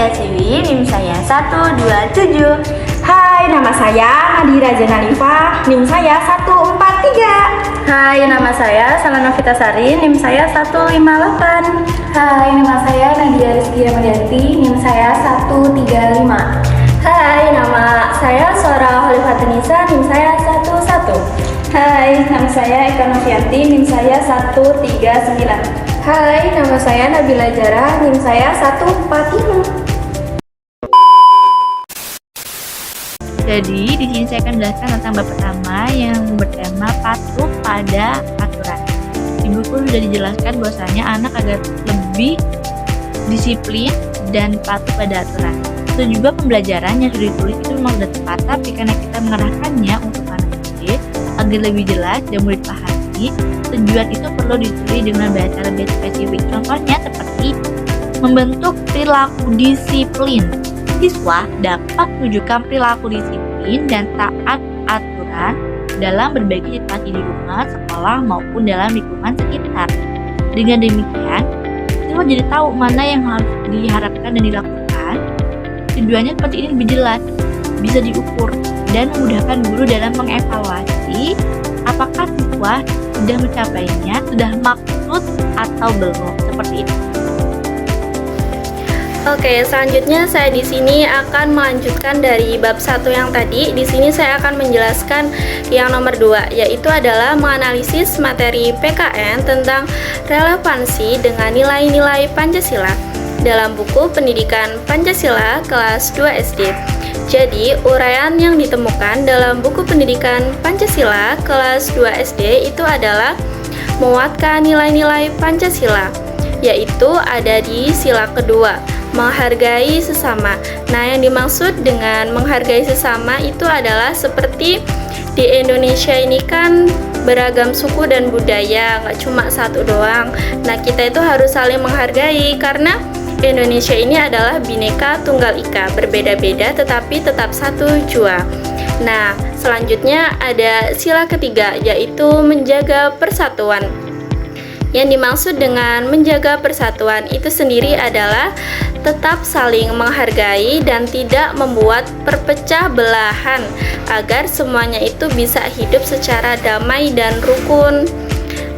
Anastasia Ciwi, NIM saya 127. Hai, nama saya Nadira Janalifa, NIM saya 143. Hai, nama saya Salana Vitasari, NIM saya 158. Hai, nama saya Nadia Rizky Ramadianti, NIM saya 135. Hai, nama saya Sora Holifatunisa, NIM saya 11. Hai, nama saya Eka Novianti, NIM saya 139. Hai, nama saya Nabila Jara, NIM saya 145. Jadi, di sini saya akan menjelaskan tentang bab pertama yang bertema patuh pada aturan. Di buku sudah dijelaskan bahwasanya anak agar lebih disiplin dan patuh pada aturan. Itu juga pembelajaran yang sudah ditulis itu memang sudah tepat, tapi karena kita mengarahkannya untuk anak kecil agar lebih jelas dan mudah dipahami, tujuan itu perlu ditulis dengan bahasa lebih spesifik. Contohnya seperti membentuk perilaku disiplin. Siswa dapat menunjukkan perilaku disiplin dan taat aturan dalam berbagai situasi di rumah, sekolah, maupun dalam lingkungan sekitar. Dengan demikian, siswa jadi tahu mana yang harus diharapkan dan dilakukan. Tujuannya seperti ini lebih jelas, bisa diukur, dan memudahkan guru dalam mengevaluasi apakah siswa sudah mencapainya, sudah maksud atau belum, seperti itu. Oke, selanjutnya saya di sini akan melanjutkan dari bab 1 yang tadi. Di sini saya akan menjelaskan yang nomor 2, yaitu adalah menganalisis materi PKN tentang relevansi dengan nilai-nilai Pancasila dalam buku Pendidikan Pancasila kelas 2 SD. Jadi, uraian yang ditemukan dalam buku Pendidikan Pancasila kelas 2 SD itu adalah menguatkan nilai-nilai Pancasila, yaitu ada di sila kedua, menghargai sesama. Nah, yang dimaksud dengan menghargai sesama itu adalah seperti di Indonesia ini kan beragam suku dan budaya, nggak cuma satu doang. Nah, kita itu harus saling menghargai karena Indonesia ini adalah Bhinneka Tunggal Ika, berbeda-beda tetapi tetap satu jua. Nah, selanjutnya ada sila ketiga, yaitu menjaga persatuan. Yang dimaksud dengan menjaga persatuan itu sendiri adalah tetap saling menghargai dan tidak membuat perpecah belahan agar semuanya itu bisa hidup secara damai dan rukun.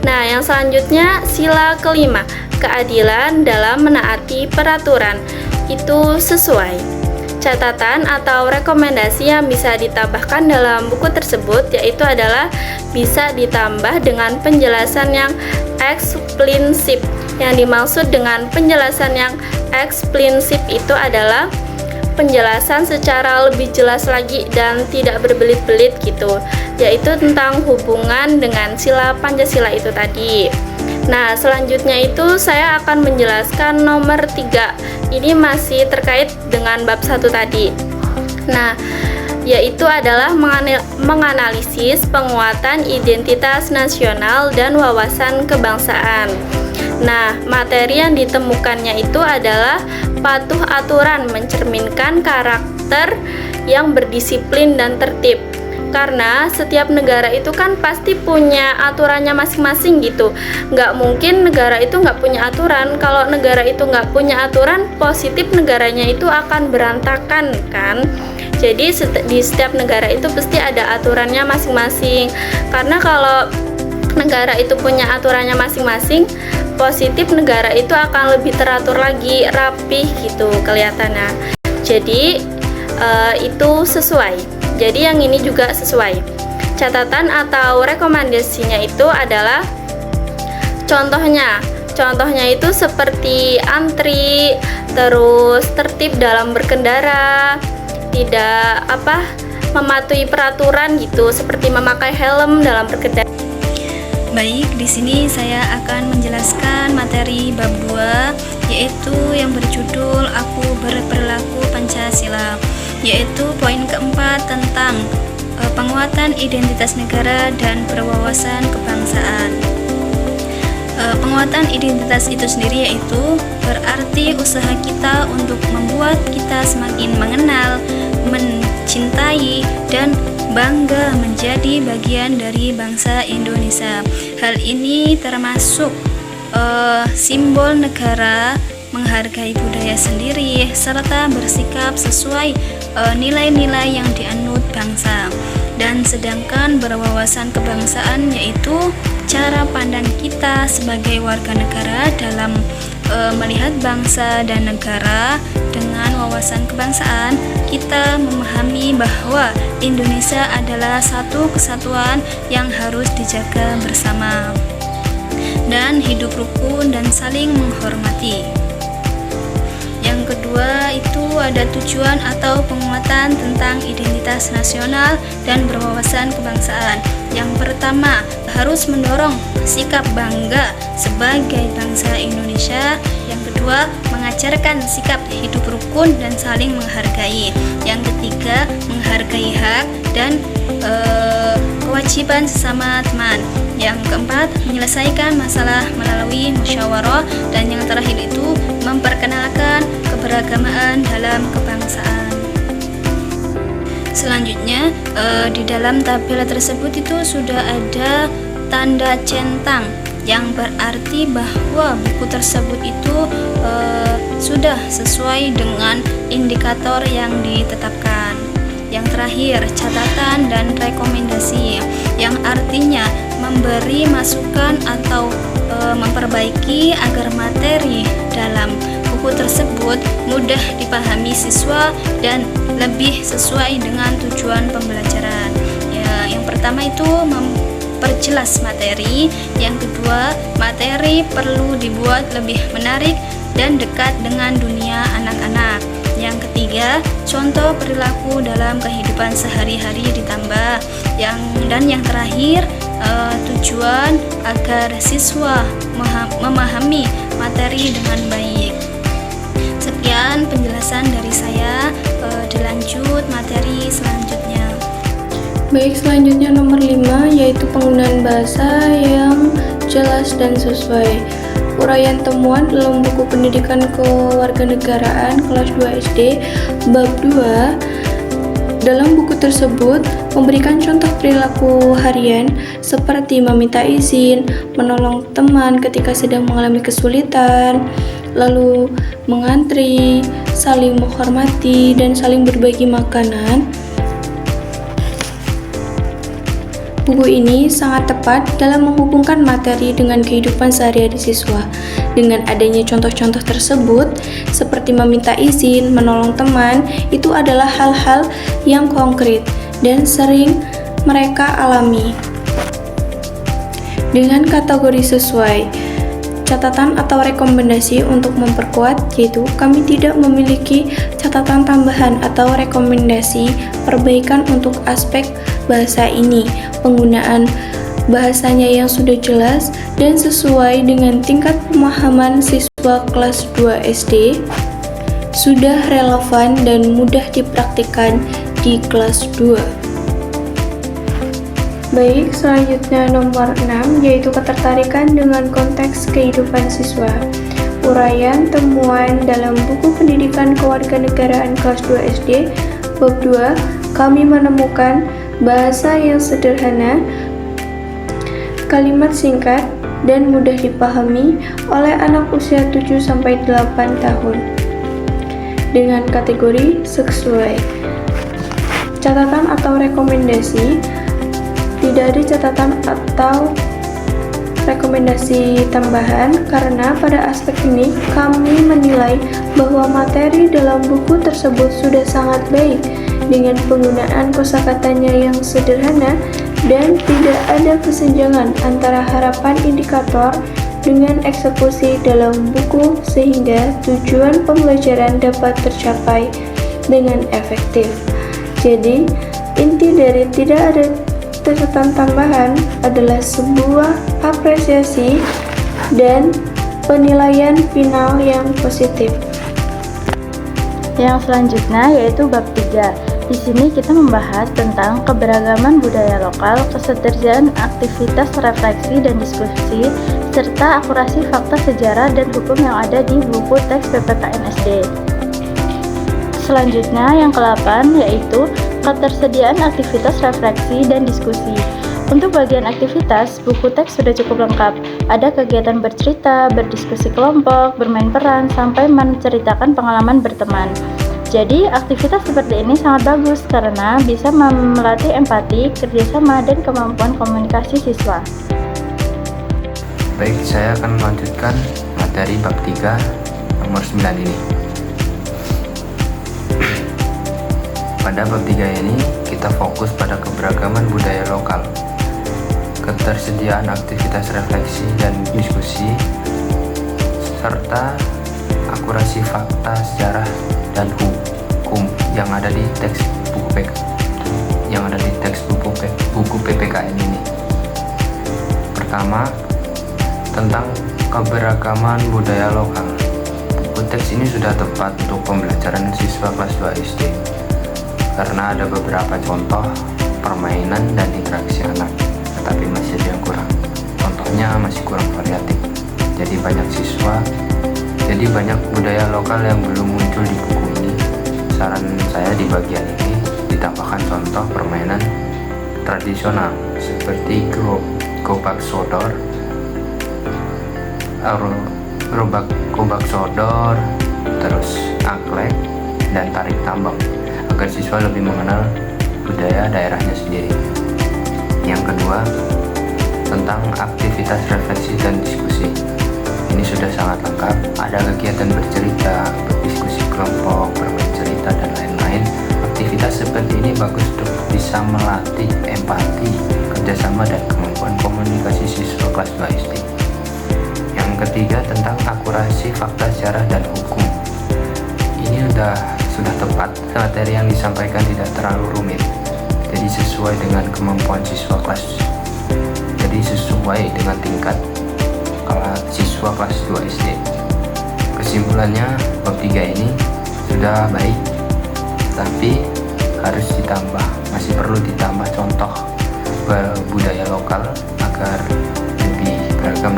Nah, yang selanjutnya sila kelima, keadilan dalam menaati peraturan itu sesuai. Catatan atau rekomendasi yang bisa ditambahkan dalam buku tersebut yaitu adalah bisa ditambah dengan penjelasan yang eksplisit. Yang dimaksud dengan penjelasan yang eksplisit itu adalah penjelasan secara lebih jelas lagi dan tidak berbelit-belit gitu, yaitu tentang hubungan dengan sila Pancasila itu tadi. Nah, selanjutnya itu saya akan menjelaskan nomor 3. Ini masih terkait dengan bab 1 tadi. Nah, yaitu adalah menganalisis penguatan identitas nasional dan wawasan kebangsaan. Nah, materi yang ditemukannya itu adalah patuh aturan, mencerminkan karakter yang berdisiplin dan tertib. Karena setiap negara itu kan pasti punya aturannya masing-masing gitu. Nggak mungkin negara itu nggak punya aturan. Kalau negara itu nggak punya aturan, positif negaranya itu akan berantakan kan. Jadi di setiap negara itu pasti ada aturannya masing-masing. Karena kalau negara itu punya aturannya masing-masing, positif negara itu akan lebih teratur lagi, rapih gitu kelihatannya. Jadi itu sesuai. Jadi yang ini juga sesuai. Catatan atau rekomendasinya itu adalah contohnya itu seperti antri, terus tertib dalam berkendara, tidak mematuhi peraturan gitu, seperti memakai helm dalam berkendara. Baik, di sini saya akan menjelaskan materi bab 2 yaitu yang berjudul Aku Berperilaku Pancasila, yaitu poin keempat tentang penguatan identitas negara dan berwawasan kebangsaan. Penguatan identitas itu sendiri yaitu berarti usaha kita untuk membuat kita semakin mengenal, mencintai, dan bangga menjadi bagian dari bangsa Indonesia. Hal ini termasuk simbol negara menghargai budaya sendiri, serta bersikap sesuai nilai-nilai yang dianut bangsa. Dan sedangkan berwawasan kebangsaan yaitu cara pandang kita sebagai warga negara dalam melihat bangsa dan negara. Dengan wawasan kebangsaan, kita memahami bahwa Indonesia adalah satu kesatuan yang harus dijaga bersama dan hidup rukun dan saling menghormati. Yang kedua itu ada tujuan atau penguatan tentang identitas nasional dan berwawasan kebangsaan. Yang pertama, harus mendorong sikap bangga sebagai bangsa Indonesia. Yang kedua, mengajarkan sikap hidup rukun dan saling menghargai. Yang ketiga, menghargai hak dan kewajiban sesama teman. Yang keempat, menyelesaikan masalah melalui musyawarah. Dan yang terakhir itu memperkenalkan keberagamaan dalam kebangsaan. Selanjutnya, di dalam tabel tersebut itu sudah ada tanda centang yang berarti bahwa buku tersebut itu sudah sesuai dengan indikator yang ditetapkan. Yang terakhir, catatan dan rekomendasi yang artinya memberi masukan atau memperbaiki agar materi dalam buku tersebut mudah dipahami siswa dan lebih sesuai dengan tujuan pembelajaran. Ya, yang pertama itu memperjelas materi, yang kedua, materi perlu dibuat lebih menarik dan dekat dengan dunia anak-anak. Yang ketiga, contoh perilaku dalam kehidupan sehari-hari ditambah. Dan yang terakhir, tujuan agar siswa memahami materi dengan baik. Sekian penjelasan dari saya. Dilanjut materi selanjutnya. Baik, selanjutnya nomor 5 yaitu penggunaan bahasa yang jelas dan sesuai. Uraian temuan dalam buku pendidikan kewarganegaraan kelas 2 SD bab 2. Dalam buku tersebut memberikan contoh perilaku harian seperti meminta izin, menolong teman ketika sedang mengalami kesulitan, lalu mengantri, saling menghormati, dan saling berbagi makanan. Buku ini sangat tepat dalam menghubungkan materi dengan kehidupan sehari-hari siswa. Dengan adanya contoh-contoh tersebut, seperti meminta izin, menolong teman, itu adalah hal-hal yang konkret dan sering mereka alami. Dengan kategori sesuai, catatan atau rekomendasi untuk memperkuat, yaitu kami tidak memiliki catatan tambahan atau rekomendasi perbaikan untuk aspek bahasa ini. Penggunaan bahasanya yang sudah jelas dan sesuai dengan tingkat pemahaman siswa kelas 2 SD, sudah relevan dan mudah dipraktikkan di kelas 2. Baik, selanjutnya nomor 6 yaitu ketertarikan dengan konteks kehidupan siswa. Uraian temuan dalam buku pendidikan kewarganegaraan kelas 2 SD bab 2, kami menemukan bahasa yang sederhana, kalimat singkat, dan mudah dipahami oleh anak usia 7-8 tahun. Dengan kategori sesuai. Catatan atau rekomendasi. Tidak ada catatan atau rekomendasi tambahan karena pada aspek ini kami menilai bahwa materi dalam buku tersebut sudah sangat baik dengan penggunaan kosakatanya yang sederhana dan tidak ada kesenjangan antara harapan indikator dengan eksekusi dalam buku sehingga tujuan pembelajaran dapat tercapai dengan efektif. Jadi, inti dari tidak ada catatan tambahan adalah sebuah apresiasi dan penilaian final yang positif. Yang selanjutnya yaitu bab 3. Di sini kita membahas tentang keberagaman budaya lokal, ketersediaan aktivitas refleksi dan diskusi, serta akurasi fakta sejarah dan hukum yang ada di buku teks PPKN SD. Selanjutnya yang ke-8 yaitu ketersediaan aktivitas refleksi dan diskusi. Untuk bagian aktivitas, buku teks sudah cukup lengkap. Ada kegiatan bercerita, berdiskusi kelompok, bermain peran, sampai menceritakan pengalaman berteman. Jadi, aktivitas seperti ini sangat bagus karena bisa melatih empati, kerjasama, dan kemampuan komunikasi siswa. Baik, saya akan melanjutkan materi bab 3 nomor 9 ini. Pada bab 3 ini, kita fokus pada keberagaman budaya lokal, ketersediaan aktivitas refleksi dan diskusi, serta akurasi fakta, sejarah, dan hukum yang ada di teks buku PPKN ini. Pertama, tentang keberagaman budaya lokal. Buku teks ini sudah tepat untuk pembelajaran siswa kelas 2 SD karena ada beberapa contoh permainan dan interaksi anak, tetapi masih ada yang kurang. Contohnya masih kurang variatif. Jadi banyak budaya lokal yang belum muncul di buku ini. Saran saya di bagian ini ditambahkan contoh permainan tradisional seperti gobak sodor, terus angklek, dan tarik tambang, agar siswa lebih mengenal budaya daerahnya sendiri. Yang kedua, tentang aktivitas refleksi dan diskusi. Ini sudah sangat lengkap, ada kegiatan bercerita, berdiskusi kelompok, bermain cerita, dan lain-lain. Aktivitas seperti ini bagus untuk bisa melatih empati, kerjasama, dan kemampuan komunikasi siswa kelas 2 SD. Yang ketiga, tentang akurasi fakta, sejarah, dan hukum. Ini sudah tepat, materi yang disampaikan tidak terlalu rumit, jadi sesuai dengan kemampuan siswa dengan tingkat siswa kelas 2 SD. Kesimpulannya, bab 3 ini sudah baik, tapi masih perlu ditambah contoh budaya lokal agar lebih beragam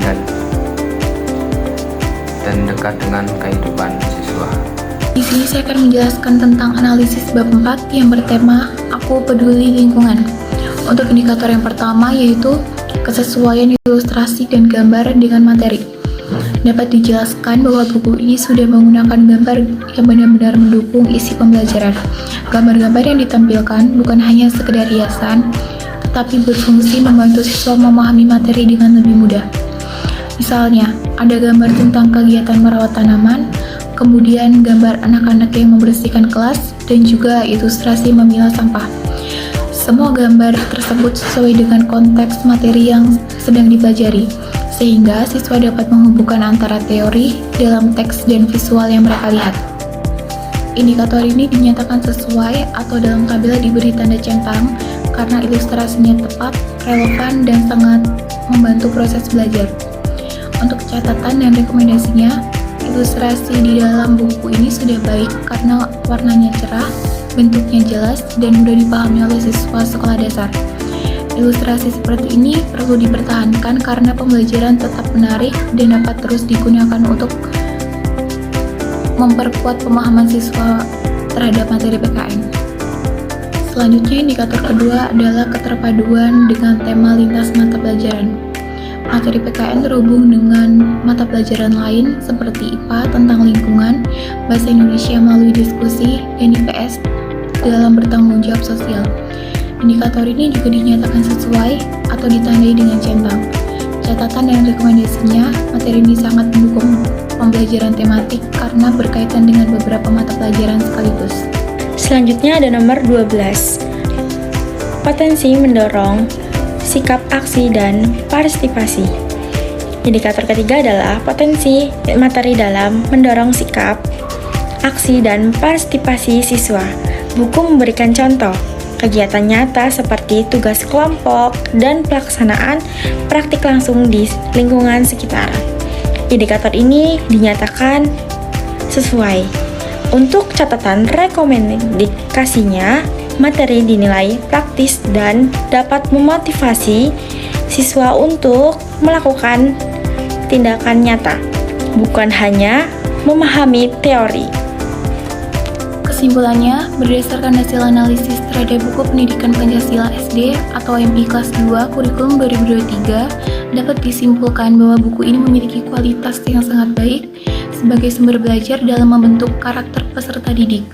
dan dekat dengan kehidupan siswa. Di sini saya akan menjelaskan tentang analisis bab 4 yang bertema Aku Peduli Lingkungan. Untuk indikator yang pertama yaitu kesesuaian ilustrasi dan gambar dengan materi. Dapat dijelaskan bahwa buku ini sudah menggunakan gambar yang benar-benar mendukung isi pembelajaran. Gambar-gambar yang ditampilkan bukan hanya sekedar hiasan, tetapi berfungsi membantu siswa memahami materi dengan lebih mudah. Misalnya, ada gambar tentang kegiatan merawat tanaman, kemudian gambar anak-anak yang membersihkan kelas, dan juga ilustrasi memilah sampah. Semua gambar tersebut sesuai dengan konteks materi yang sedang dipelajari, sehingga siswa dapat menghubungkan antara teori dalam teks dan visual yang mereka lihat. Indikator ini dinyatakan sesuai atau dalam tabel diberi tanda centang karena ilustrasinya tepat, relevan, dan sangat membantu proses belajar. Untuk catatan dan rekomendasinya, ilustrasi di dalam buku ini sudah baik karena warnanya cerah, bentuknya jelas, dan mudah dipahami oleh siswa sekolah dasar. Ilustrasi seperti ini perlu dipertahankan karena pembelajaran tetap menarik dan dapat terus digunakan untuk memperkuat pemahaman siswa terhadap materi PKN. Selanjutnya, indikator kedua adalah keterpaduan dengan tema lintas mata pelajaran. Materi PKN terhubung dengan mata pelajaran lain seperti IPA tentang lingkungan, Bahasa Indonesia melalui diskusi, dan IPS dalam bertanggung jawab sosial. Indikator ini juga dinyatakan sesuai atau ditandai dengan centang. Catatan dan rekomendasinya, materi ini sangat mendukung pembelajaran tematik karena berkaitan dengan beberapa mata pelajaran sekaligus. Selanjutnya ada nomor 12. Potensi mendorong sikap aksi dan partisipasi. Indikator ketiga adalah potensi materi dalam mendorong sikap, aksi, dan partisipasi siswa. Buku memberikan contoh kegiatan nyata seperti tugas kelompok dan pelaksanaan praktik langsung di lingkungan sekitar. Indikator ini dinyatakan sesuai. Untuk catatan rekomendasinya, materi dinilai praktis dan dapat memotivasi siswa untuk melakukan tindakan nyata, bukan hanya memahami teori. Kesimpulannya, berdasarkan hasil analisis terhadap buku pendidikan Pancasila SD atau MI kelas 2 kurikulum 2023, dapat disimpulkan bahwa buku ini memiliki kualitas yang sangat baik sebagai sumber belajar dalam membentuk karakter peserta didik.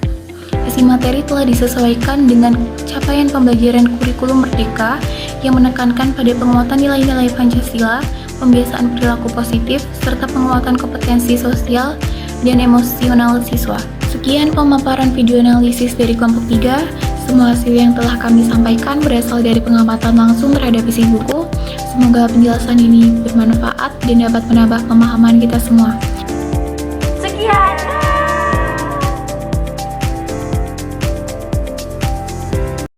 Isi materi telah disesuaikan dengan capaian pembelajaran kurikulum merdeka yang menekankan pada penguatan nilai-nilai Pancasila, pembiasaan perilaku positif, serta penguatan kompetensi sosial dan emosional siswa. Sekian pemaparan video analisis dari kelompok 3. Semua hasil yang telah kami sampaikan berasal dari pengamatan langsung terhadap isi buku. Semoga penjelasan ini bermanfaat dan dapat menambah pemahaman kita semua.